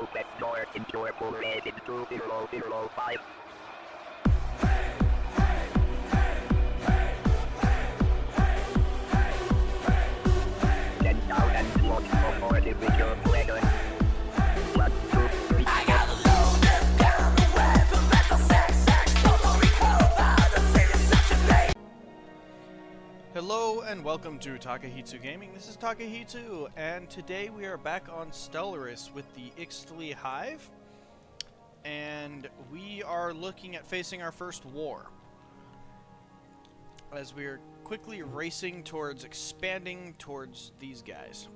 open door into full red in 2005. Hello and welcome to Takehitsu Gaming. This is Takehitsu, and today we are back on Stellaris with the Ixthlii Hive, and we are looking at facing our first war as we are quickly racing towards expanding towards these guys.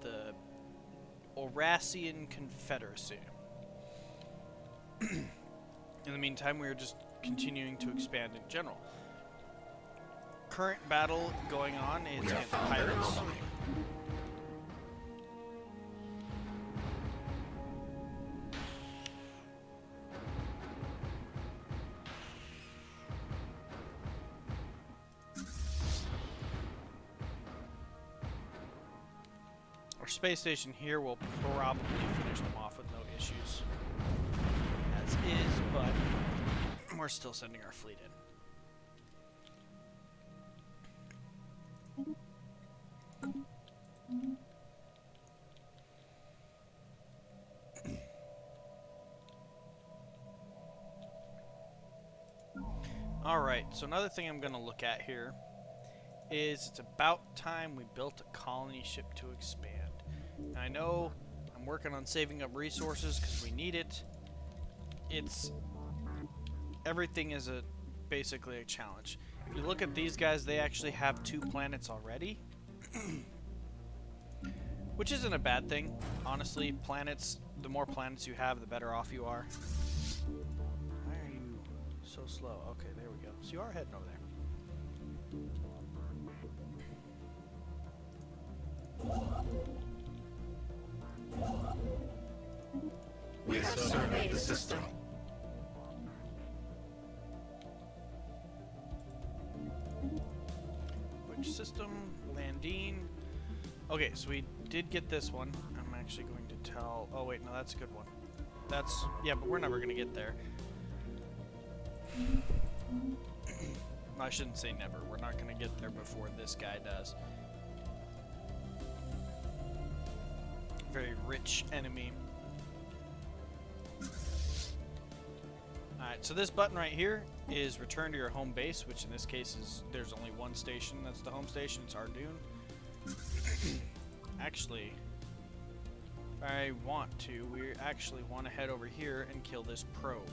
The Orasian Confederacy. In the meantime, we are just continuing to expand in general. Current battle going on is against pirates. Our space station here will probably finish them off with no issues, as is, but we're still sending our fleet in. Alright, so another thing I'm going to look at here is it's about time we built a colony ship to expand. Now, I know I'm working on saving up resources because we need it. Everything is basically a challenge. If you look at these guys, they actually have 2 planets already. Which isn't a bad thing. Honestly, the more planets you have, the better off you are. Why are you so slow? Okay, there we go. So you are heading over there. We have surveyed the system. Which system? Landine. Okay, so we did get this one. I'm actually going to tell... Oh, wait, no, that's a good one. Yeah, but we're never going to get there. I shouldn't say never. We're not going to get there before this guy does. Very rich enemy. Alright, so this button right here is return to your home base, which in this case is, there's only one station that's the home station. It's Ardoon. Actually, if I want to, we actually want to head over here and kill this probe.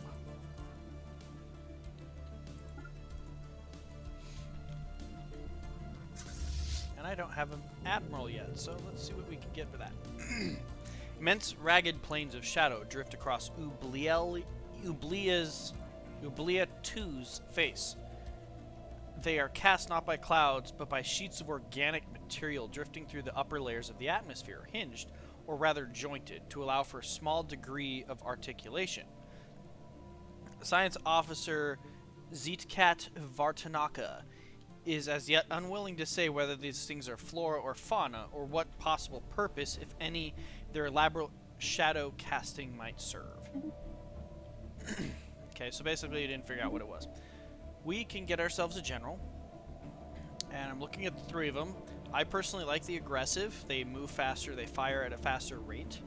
And I don't have an admiral yet, so let's see what we can get for that. Immense ragged plains of shadow drift across Ixthlii 2's face. They are cast not by clouds, but by sheets of organic material drifting through the upper layers of the atmosphere, hinged, or rather jointed, to allow for a small degree of articulation. Science officer Zeitkat Vartanaka is as yet unwilling to say whether these things are flora or fauna, or what possible purpose, if any, their elaborate shadow casting might serve. Okay, so basically you didn't figure out what it was. We can get ourselves a general, and I'm looking at the 3 of them. I personally like the aggressive. They move faster, they fire at a faster rate.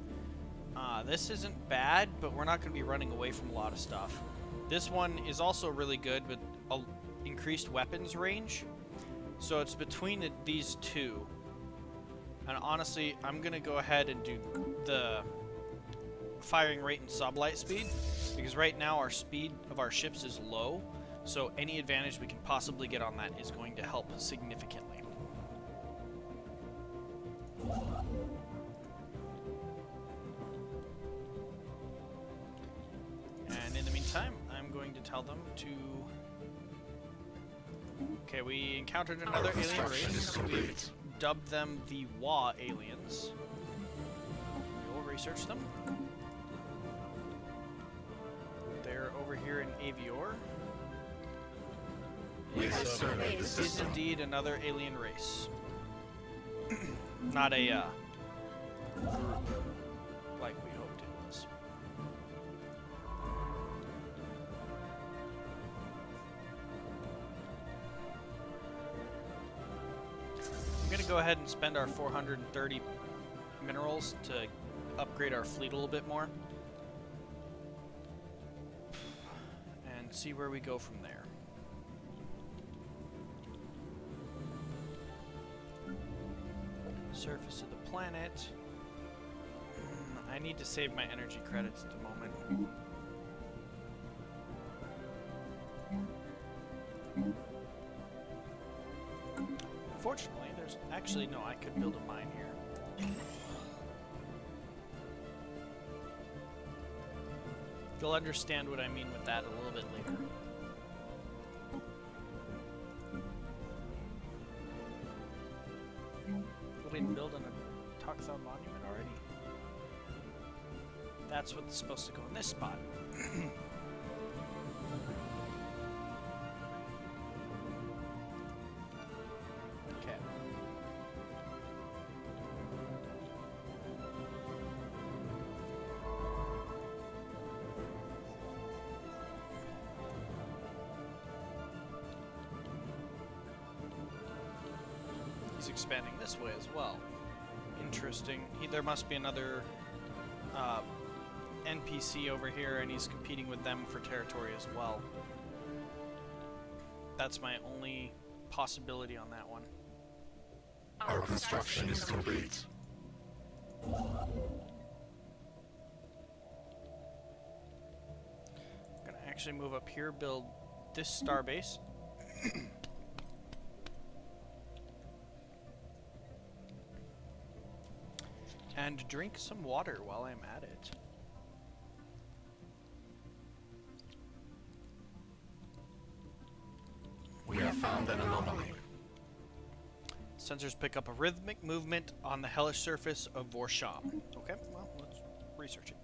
This isn't bad, but we're not going to be running away from a lot of stuff. This one is also really good with increased weapons range, so it's between these 2. And honestly, I'm going to go ahead and do the firing rate and sublight speed, because right now our speed of our ships is low. So any advantage we can possibly get on that is going to help significantly. And in the meantime, I'm going to tell them to... Okay, we encountered another alien race. We've dubbed them the Wa aliens. We will research them. They're over here in Avior. It is indeed another alien race. Not a group. go ahead and spend our 430 minerals to upgrade our fleet a little bit more. And see where we go from there. Surface of the planet. I need to save my energy credits at the moment. Unfortunately, there's actually no, I could build a mine here. You'll understand what I mean with that a little bit later. We've been building a Takehitsu monument already. That's what's supposed to go in this spot. Okay. He's expanding this way as well. Interesting. There must be another NPC over here, and he's competing with them for territory as well. That's my only possibility on that one. Our construction is complete. I'm gonna actually move up here, build this starbase. And drink some water while I'm at it. We have found an anomaly. Sensors pick up a rhythmic movement on the hellish surface of Vorsham. Okay, well, let's research it.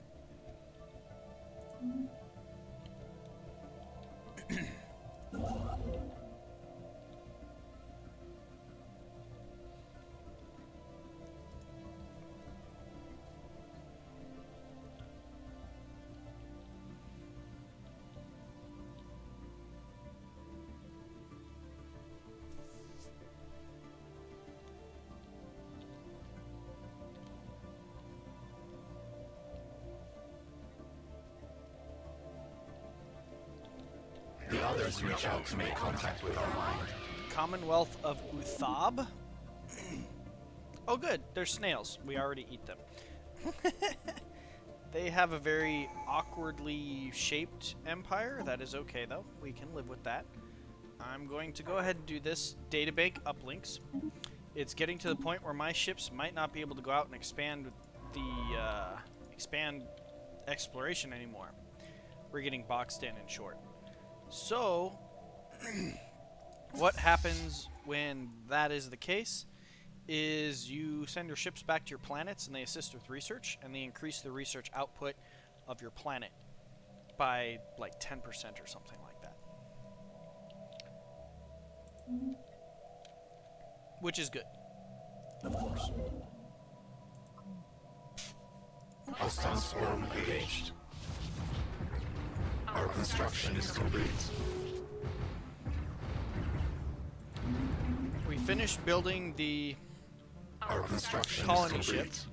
The others reach out to make contact with our mind. Commonwealth of Uthab. Oh good, they're snails. We already eat them. They have a very awkwardly shaped empire. That is okay though. We can live with that. I'm going to go ahead and do this databank uplinks. It's getting to the point where my ships might not be able to go out and expand the expand exploration anymore. We're getting boxed in short. So, what happens when that is the case is you send your ships back to your planets and they assist with research, and they increase the research output of your planet by like 10% or something like that. Which is good, of course. Hostile swarm engaged. Our construction is complete. We finished building the Our construction colony is ship. complete.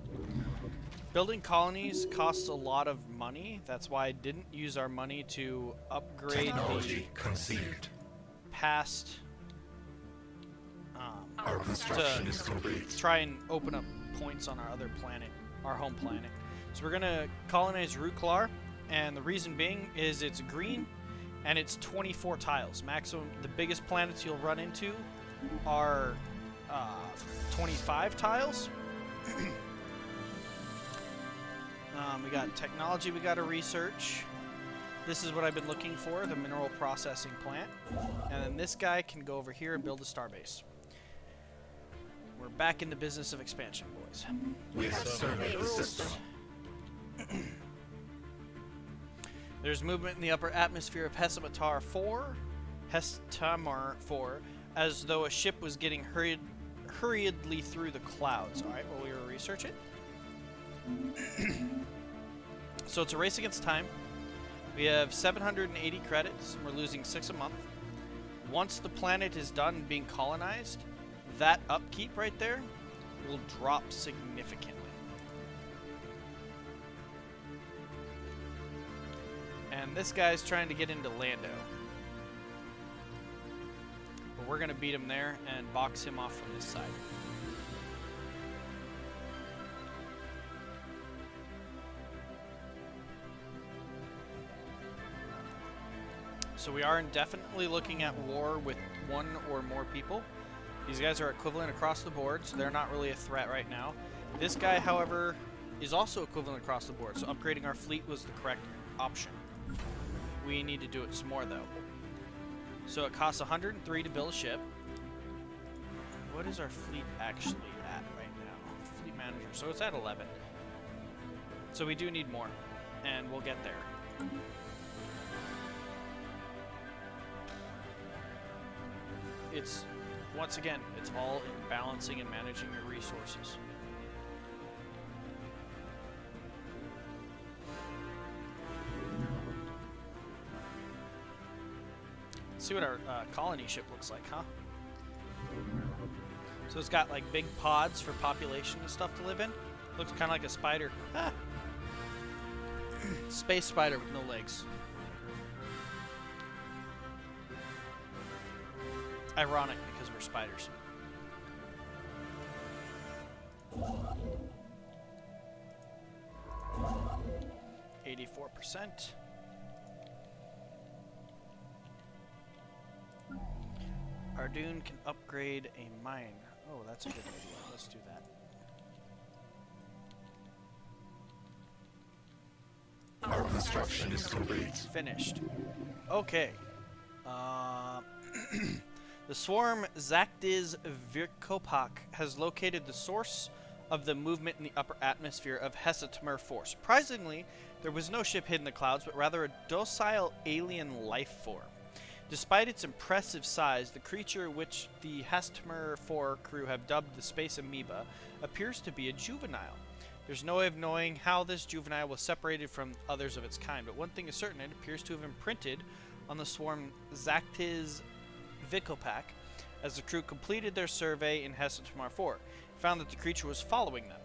Building colonies costs a lot of money. That's why I didn't use our money to upgrade Technology conceived. the past Our construction to is complete. try and open up points on our other planet, our home planet. So we're gonna colonize Ruklar, and the reason being is it's green and it's 24 tiles. Maximum, the biggest planets you'll run into are 25 tiles. We got technology we got to research. This is what I've been looking for, the mineral processing plant. And then this guy can go over here and build a starbase. We're back in the business of expansion, boys. We have surveyed the system. There's movement in the upper atmosphere of Hestamar 4, as though a ship was getting hurriedly through the clouds. All right, well, we will research it. So it's a race against time. We have 780 credits, and we're losing 6 a month. Once the planet is done being colonized, that upkeep right there will drop significantly. And this guy's trying to get into Lando. But we're going to beat him there and box him off from this side. So we are definitely looking at war with one or more people. These guys are equivalent across the board, so they're not really a threat right now. This guy, however, is also equivalent across the board, so upgrading our fleet was the correct option. We need to do it some more, though. So it costs 103 to build a ship. What is our fleet actually at right now? Fleet manager. So it's at 11. So we do need more, and we'll get there. It's, once again, it's all in balancing and managing your resources. Let's see what our colony ship looks like, huh? So it's got like big pods for population and stuff to live in. Looks kind of like a spider. Ah. Space spider with no legs. Ironic because we're spiders. %. Ardoon can upgrade a mine. Oh, that's a good idea. Let's do that. Our construction is complete. Finished. Okay. The swarm Zactiz Virkopak has located the source of the movement in the upper atmosphere of Hesatimer 4. Surprisingly, there was no ship hid in the clouds, but rather a docile alien life form. Despite its impressive size, the creature which the Hesatimer 4 crew have dubbed the Space Amoeba appears to be a juvenile. There's no way of knowing how this juvenile was separated from others of its kind, but one thing is certain, it appears to have imprinted on the swarm Zactiz Virkopak as the crew completed their survey in Hesatimer 4. Found that the creature was following them.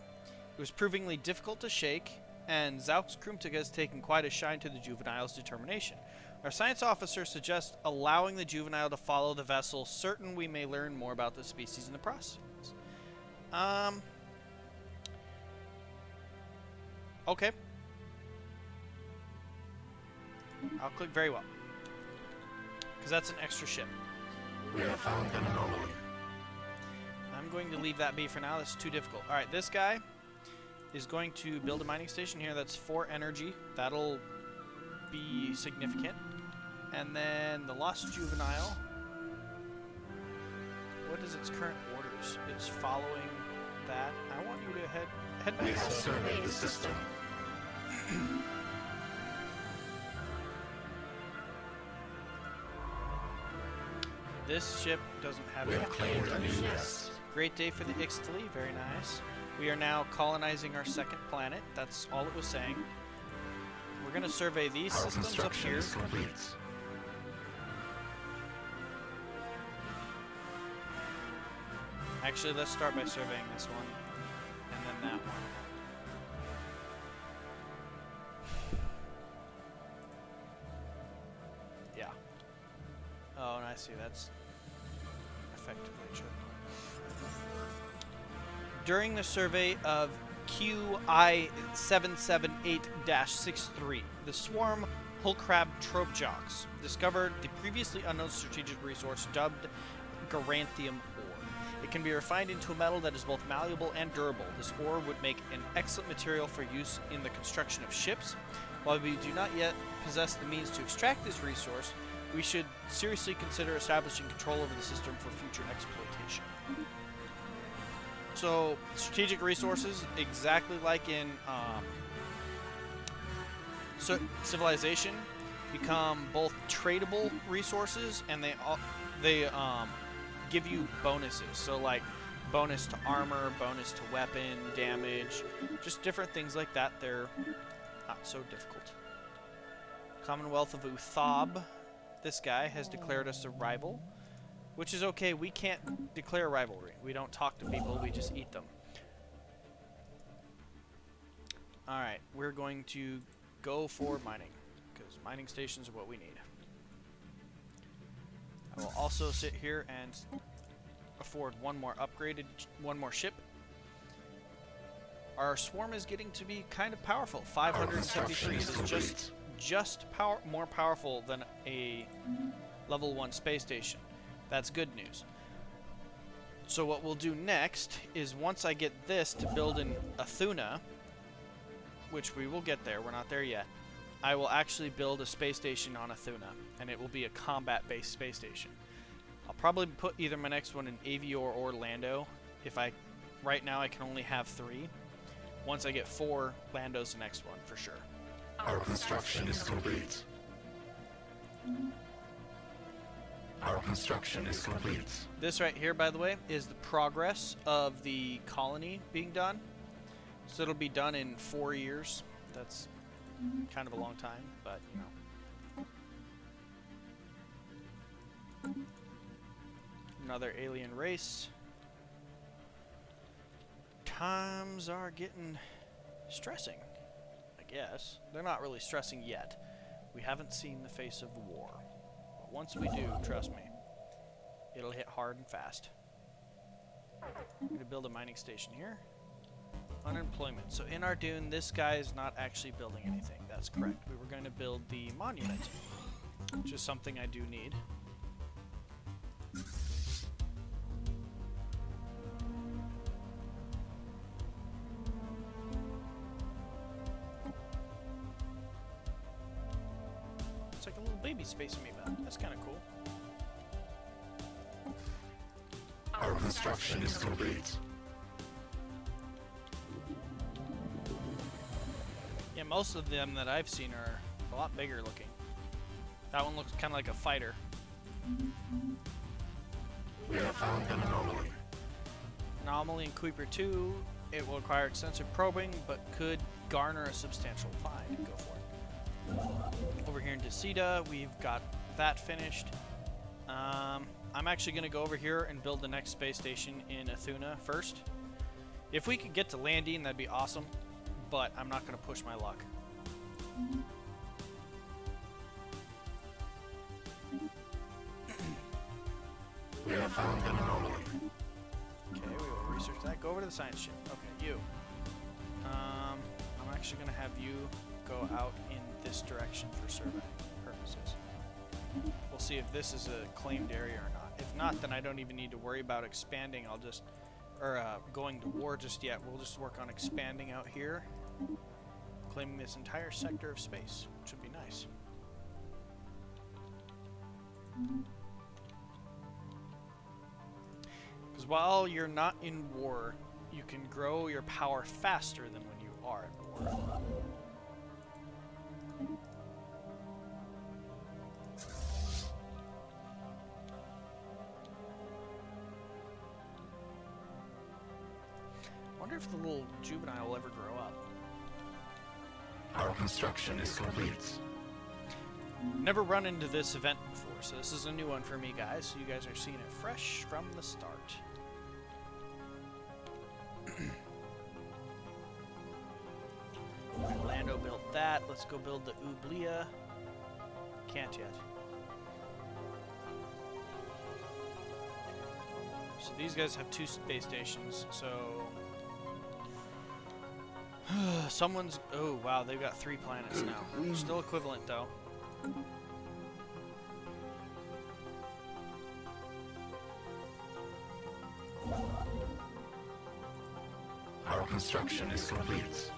It was provingly difficult to shake, and Zaux Krumtag has taken quite a shine to the juvenile's determination. Our science officer suggests allowing the juvenile to follow the vessel, certain we may learn more about the species in the process. Okay. I'll click very well. Because that's an extra ship. We have found an anomaly. I'm going to leave that be for now. That's too difficult. Alright, this guy is going to build a mining station here. That's 4 energy. That'll be significant. And then the Lost Juvenile. What is its current orders? It's following that. I want you to head We back. have surveyed the system. This ship doesn't have We it. have claimed a new nest. Great day for the Ixthlii. Very nice. We are now colonizing our second planet. That's all it was saying. We're going to survey these Our systems up construction here. is complete. Actually, let's start by surveying this one. And then that one. Yeah. Oh, and I see. That's effectively true. During the survey of QI-778-63, the swarm Hullcrab Tropejox discovered the previously unknown strategic resource dubbed Garanthium ore. It can be refined into a metal that is both malleable and durable. This ore would make an excellent material for use in the construction of ships. While we do not yet possess the means to extract this resource, we should seriously consider establishing control over the system for future exploitation. So, strategic resources, exactly like in Civilization, become both tradable resources and they give you bonuses. So, like bonus to armor, bonus to weapon damage, just different things like that. They're not so difficult. Commonwealth of Uthab. This guy has declared us a rival. Which is okay, we can't declare rivalry. We don't talk to people, we just eat them. Alright, we're going to go for mining, because mining stations are what we need. I will also sit here and afford one more ship. Our swarm is getting to be kind of powerful. 573 is just more powerful than a level 1 space station. That's good news. So what we'll do next is once I get this to build in Ixthlii, which we will get there, we're not there yet, I will actually build a space station on Ixthlii, and it will be a combat-based space station. I'll probably put either my next one in Avior or Lando. Right now I can only have 3. Once I get 4, Lando's the next one for sure. Our construction is complete. Our construction is complete. This right here, by the way, is the progress of the colony being done. So it'll be done in 4 years. That's kind of a long time, but you know. Another alien race. Times are getting stressing, I guess. They're not really stressing yet. We haven't seen the face of war. But once we do, trust me, it'll hit hard and fast. I'm going to build a mining station here. Unemployment. So in our dune, this guy is not actually building anything. That's correct. We were going to build the monument, which is something I do need. It's like a little baby space amoeba. That's kind of cool. Our construction is complete. Yeah, most of them that I've seen are a lot bigger looking. That one looks kind of like a fighter. We have found an anomaly. Anomaly in Kuiper 2. It will require extensive probing, but could garner a substantial fine. Go for it. Over here in Decida, we've got that finished. I'm actually going to go over here and build the next space station in Ixthlii first. If we could get to landing, that'd be awesome, but I'm not going to push my luck. We have found an anomaly. Okay, we will research that. Go over to the science ship. Okay, you. I'm actually going to have you go out in this direction for surveying purposes. We'll see if this is a claimed area or not. If not, then I don't even need to worry about expanding. Going to war just yet. We'll just work on expanding out here, claiming this entire sector of space, which would be nice. Because while you're not in war, you can grow your power faster than when you are in war. I wonder if the little juvenile will ever grow up. Our construction is complete. Never run into this event before, so this is a new one for me, guys. So you guys are seeing it fresh from the start. Lando built that. Let's go build the Oublia. Can't yet. So these guys have 2 space stations, so someone's... Oh, wow, they've got 3 planets now. Still equivalent, though. Our construction is complete.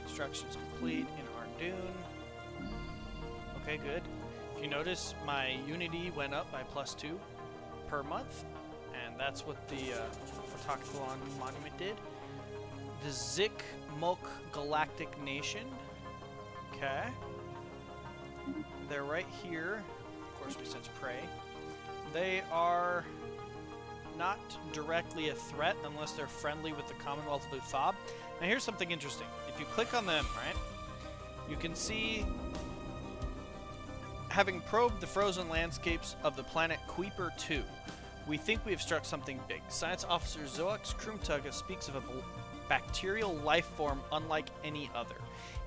Construction's complete in our dune. Okay, good. If you notice, my Unity went up by +2 per month, and that's what the Takehitsu monument did. The Zikmok Galactic Nation. Okay. They're right here. Of course, we sense prey. They are not directly a threat unless they're friendly with the Commonwealth of Uthab. Now here's something interesting. If you click on them, right, you can see, having probed the frozen landscapes of the planet Kuiper 2, We think we have struck something big. Science Officer Zoax Krumtuga speaks of a bacterial life form unlike any other.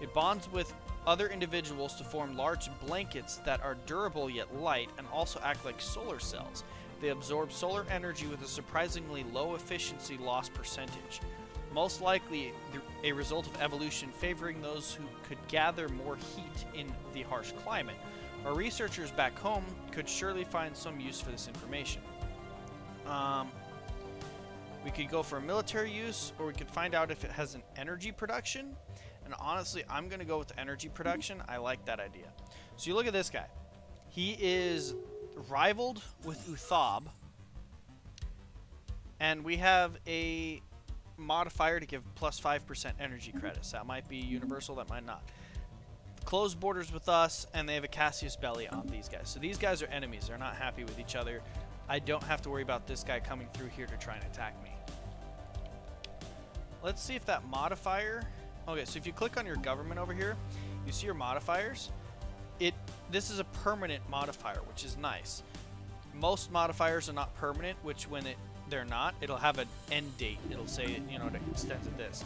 It bonds with other individuals to form large blankets that are durable yet light and also act like solar cells. They absorb solar energy with a surprisingly low efficiency loss percentage. Most likely a result of evolution favoring those who could gather more heat in the harsh climate. Our researchers back home could surely find some use for this information. We could go for military use, or we could find out if it has an energy production. And honestly, I'm going to go with the energy production. I like that idea. So you look at this guy. He is rivaled with Uthab. And we have a modifier to give plus 5% energy credits. That might be universal, that might not. Closed borders with us, and they have a Cassius Belli on these guys. So these guys are enemies. They're not happy with each other. I don't have to worry about this guy coming through here to try and attack me. Let's see if that modifier... Okay, so if you click on your government over here, you see your modifiers. This is a permanent modifier, which is nice. Most modifiers are not permanent, which when they're not, it'll have an end date. It'll say, you know, it extends at this.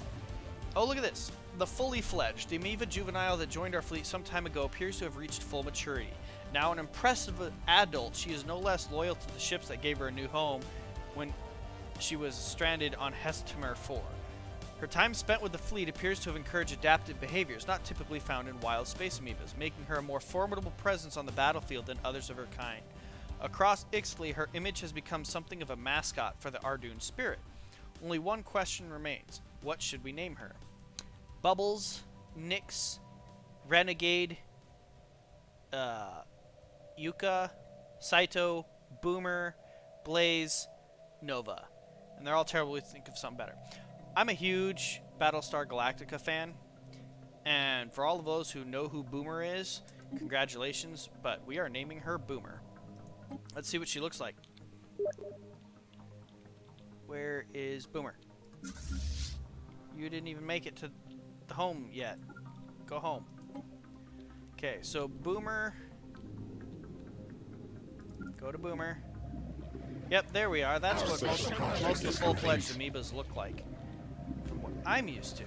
Oh, look at this. The fully fledged. The Amoeba juvenile that joined our fleet some time ago appears to have reached full maturity. Now an impressive adult, she is no less loyal to the ships that gave her a new home when she was stranded on Hestimer 4. Her time spent with the fleet appears to have encouraged adaptive behaviors not typically found in wild space amoebas, making her a more formidable presence on the battlefield than others of her kind. Across Ixthlii, her image has become something of a mascot for the Ardoon spirit. Only one question remains. What should we name her? Bubbles, Nyx, Renegade, Yuka, Saito, Boomer, Blaze, Nova. And they're all terrible. We think of something better. I'm a huge Battlestar Galactica fan, and for all of those who know who Boomer is, congratulations, but we are naming her Boomer. Let's see what she looks like. Where is Boomer? You didn't even make it to the home yet. Go home. Okay, so Boomer. Go to Boomer. Yep, there we are. That's what most of the full-fledged amoebas look like, from what I'm used to.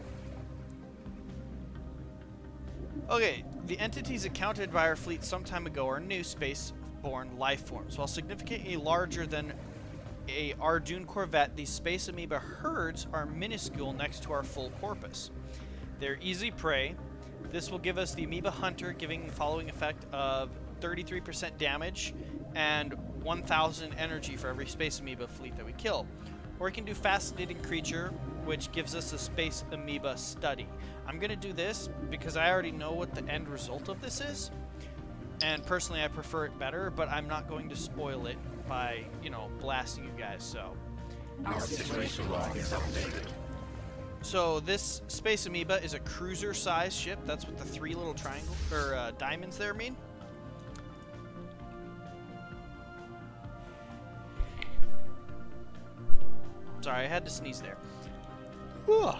Okay, the entities encountered by our fleet some time ago are new space-borne life forms. While significantly larger than a Ardoon corvette, these space amoeba herds are minuscule next to our full corpus. They're easy prey. This will give us the Amoeba Hunter, giving the following effect of 33% damage and 1,000 energy for every space amoeba fleet that we kill. Or we can do Fascinating Creature, which gives us a space amoeba study. I'm going to do this because I already know what the end result of this is. And personally, I prefer it better, but I'm not going to spoil it by, you know, blasting you guys, so. Our situation log is updated. So this space amoeba is a cruiser-sized ship. That's what the three little triangle or diamonds there mean. Sorry, I had to sneeze there. Whew.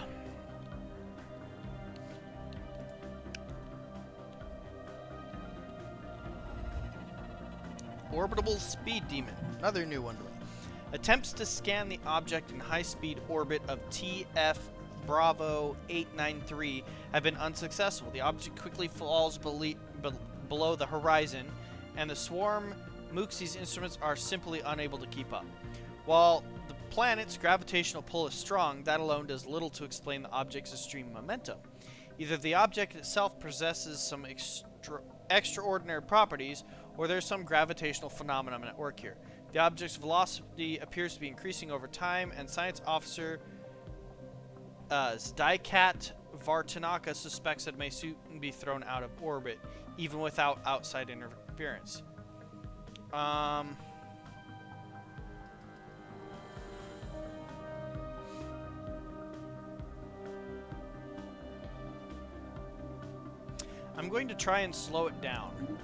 Orbital Speed Demon, another new one to me. Attempts to scan the object in high-speed orbit of TF Bravo 893 have been unsuccessful. The object quickly falls below the horizon, and the swarm Muxi's instruments are simply unable to keep up. While the planet's gravitational pull is strong, that alone does little to explain the object's extreme momentum. Either the object itself possesses some extraordinary properties, or there's some gravitational phenomenon at work here. The object's velocity appears to be increasing over time, and Science Officer Zdykat Vartanaka suspects that it may soon be thrown out of orbit, even without outside interference. I'm going to try and slow it down.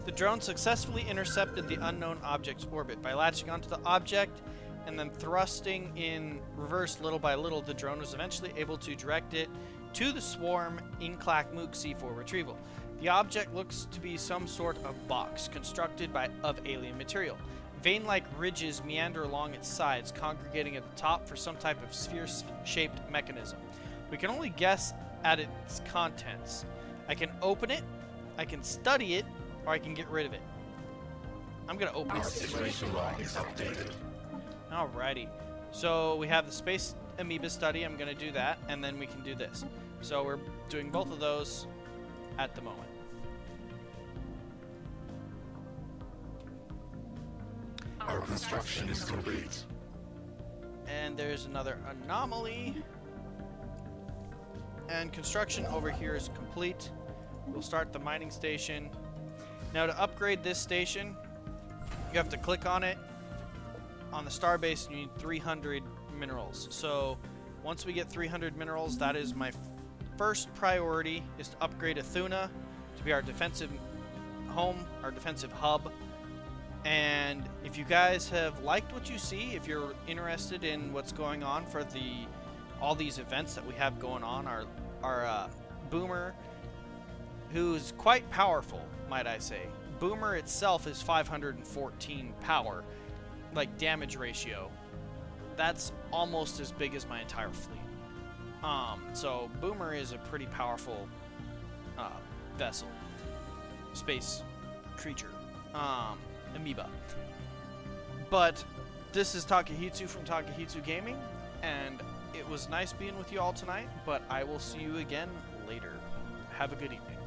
The drone successfully intercepted the unknown object's orbit. By latching onto the object and then thrusting in reverse little by little, the drone was eventually able to direct it to the swarm Inklak Muxi for retrieval. The object looks to be some sort of box constructed of alien material. Vein-like ridges meander along its sides, congregating at the top for some type of sphere-shaped mechanism. We can only guess at its contents. I can open it, I can study it, or I can get rid of it. I'm gonna open Our it. situation log is updated. Alrighty. So we have the space amoeba study. I'm gonna do that, and then we can do this. So we're doing both of those at the moment. Our construction is complete. And there's another anomaly. And construction over here is complete. We'll start the mining station. Now to upgrade this station, you have to click on it. On the starbase, you need 300 minerals. So once we get 300 minerals, that is my first priority, is to upgrade Athuna to be our defensive home, our defensive hub. And if you guys have liked what you see, if you're interested in what's going on for all these events that we have going on, our Boomer, who's quite powerful, might I say. Boomer itself is 514 power, like damage ratio. That's almost as big as my entire fleet. So Boomer is a pretty powerful vessel, space creature, amoeba. But this is Takehitsu from Takehitsu Gaming, and it was nice being with you all tonight, but I will see you again later. Have a good evening.